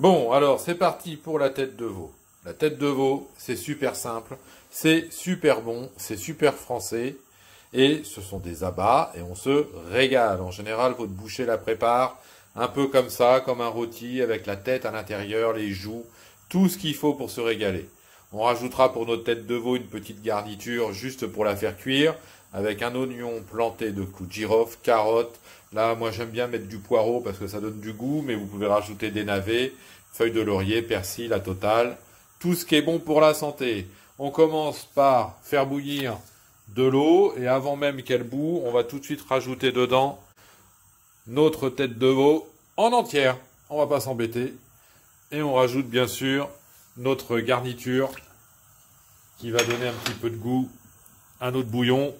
Bon, alors c'est parti pour la tête de veau. La tête de veau, c'est super simple, c'est super bon, c'est super français. Et ce sont des abats et on se régale. En général, votre boucher la prépare un peu comme ça, comme un rôti, avec la tête à l'intérieur, les joues, tout ce qu'il faut pour se régaler. On rajoutera pour notre tête de veau une petite garniture juste pour la faire cuire, avec un oignon planté de clous de girofle, carottes. Là, moi j'aime bien mettre du poireau parce que ça donne du goût, mais vous pouvez rajouter des navets, feuilles de laurier, persil, la totale. Tout ce qui est bon pour la santé. On commence par faire bouillir de l'eau et avant même qu'elle bout, on va tout de suite rajouter dedans notre tête de veau en entière. On va pas s'embêter. Et on rajoute bien sûr notre garniture qui va donner un petit peu de goût à notre bouillon,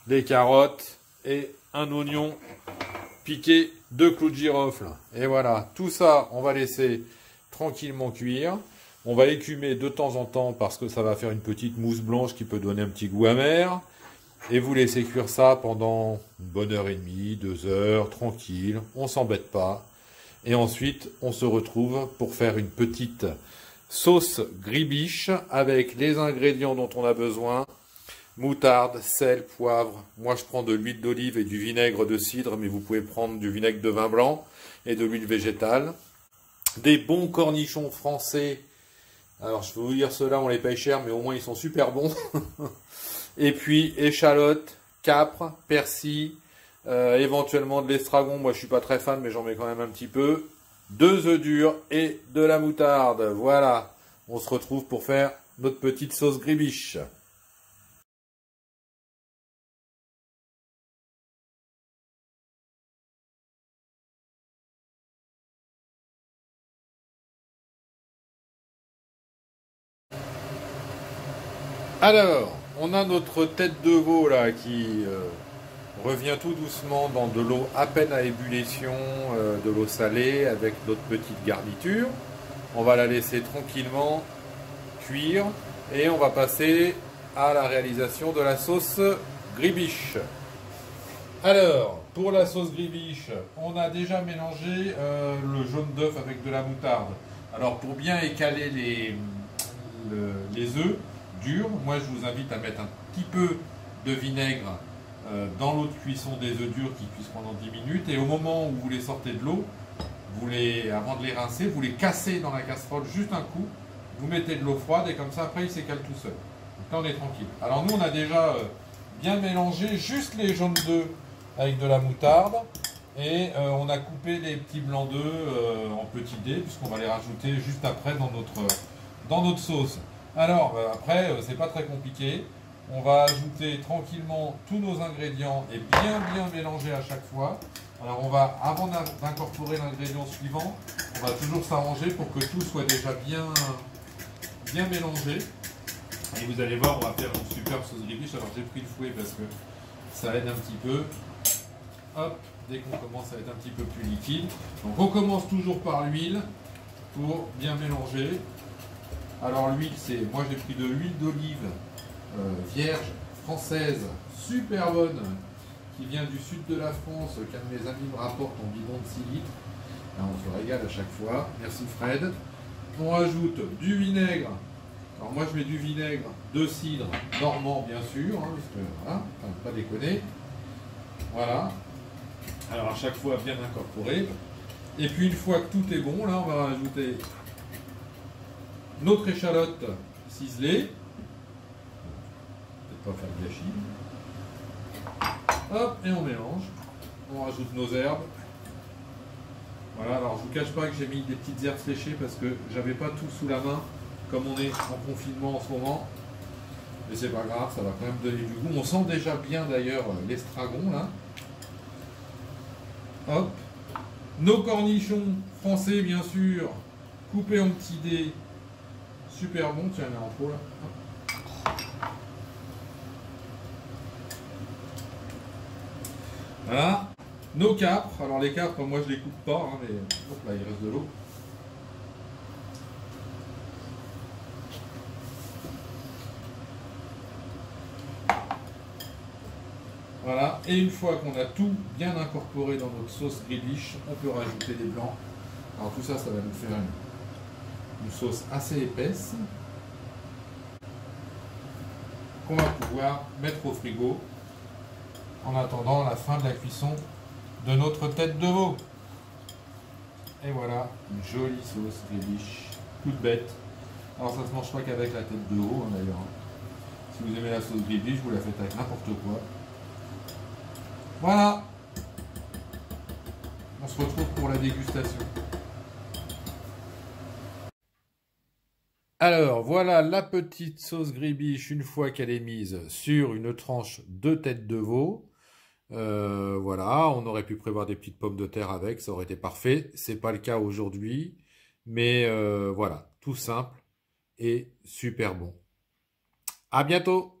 les carottes et un oignon piqué de clous de girofle. Et voilà, tout ça, on va laisser tranquillement cuire. On va écumer de temps en temps parce que ça va faire une petite mousse blanche qui peut donner un petit goût amer. Et vous laissez cuire ça pendant une bonne heure et demie, 2 heures, tranquille, on s'embête pas. Et ensuite, on se retrouve pour faire une petite sauce gribiche avec les ingrédients dont on a besoin. Moutarde, sel, poivre. Moi, je prends de l'huile d'olive et du vinaigre de cidre, mais vous pouvez prendre du vinaigre de vin blanc et de l'huile végétale. Des bons cornichons français. Alors, je vais vous dire, ceux-là, on les paye cher, mais au moins, ils sont super bons. Et puis, échalotes, capres, persil, éventuellement de l'estragon. Moi, je suis pas très fan, mais j'en mets quand même un petit peu. 2 œufs durs et de la moutarde. Voilà. On se retrouve pour faire notre petite sauce gribiche. Alors, on a notre tête de veau là qui revient tout doucement dans de l'eau à peine à ébullition, de l'eau salée avec notre petite garniture. On va la laisser tranquillement cuire et on va passer à la réalisation de la sauce gribiche. Alors, pour la sauce gribiche, on a déjà mélangé le jaune d'œuf avec de la moutarde. Alors, pour bien écaler les œufs durs, moi je vous invite à mettre un petit peu de vinaigre dans l'eau de cuisson des œufs durs qui cuisent pendant 10 minutes. Et au moment où vous les sortez de l'eau, avant de les rincer, vous les cassez dans la casserole juste un coup. Vous mettez de l'eau froide et comme ça après il s'écale tout seul. Donc là on est tranquille. Alors nous on a déjà bien mélangé juste les jaunes d'œufs avec de la moutarde. Et on a coupé les petits blancs d'œufs en petits dés puisqu'on va les rajouter juste après dans notre sauce. Alors après c'est pas très compliqué. On va ajouter tranquillement tous nos ingrédients et bien mélanger à chaque fois. Alors on va, avant d'incorporer l'ingrédient suivant, on va toujours s'arranger pour que tout soit déjà bien mélangé. Et vous allez voir, on va faire une super sauce gribiche. Alors j'ai pris le fouet parce que ça aide un petit peu. Hop, dès qu'on commence à être un petit peu plus liquide. Donc on commence toujours par l'huile pour bien mélanger. Alors l'huile, moi j'ai pris de l'huile d'olive vierge, française, super bonne, qui vient du sud de la France, qu'un de mes amis me rapporte en bidon de 6 litres. Là, on se régale à chaque fois. Merci Fred. On rajoute du vinaigre. Alors moi je mets du vinaigre de cidre normand bien sûr, hein, parce que voilà, pas déconner. Voilà. Alors à chaque fois bien incorporé. Et puis une fois que tout est bon, là on va rajouter notre échalote ciselée. Peut-être pas faire de gâchis. Hop, et on mélange. On rajoute nos herbes. Voilà, alors je vous cache pas que j'ai mis des petites herbes séchées parce que j'avais pas tout sous la main, comme on est en confinement en ce moment. Mais c'est pas grave, ça va quand même donner du goût. On sent déjà bien d'ailleurs l'estragon là. Hop. Nos cornichons français bien sûr, coupés en petits dés. Super bon, tiens, il y en a en trop là. Hop. Voilà. Nos capres, alors les capres, moi je les coupe pas, hein, mais hop là, il reste de l'eau. Voilà, et une fois qu'on a tout bien incorporé dans notre sauce gribiche, on peut rajouter des blancs Alors tout ça, ça va nous faire une sauce assez épaisse qu'on va pouvoir mettre au frigo en attendant la fin de la cuisson de notre tête de veau. Et voilà, une jolie sauce rédiche, toute bête. Alors ça se mange pas qu'avec la tête de veau d'ailleurs. Si vous aimez la sauce rédiche, vous la faites avec n'importe quoi. Voilà. On se retrouve pour la dégustation. Alors voilà la petite sauce gribiche une fois qu'elle est mise sur une tranche de tête de veau. Voilà, on aurait pu prévoir des petites pommes de terre avec, ça aurait été parfait. C'est pas le cas aujourd'hui, mais voilà, tout simple et super bon. À bientôt!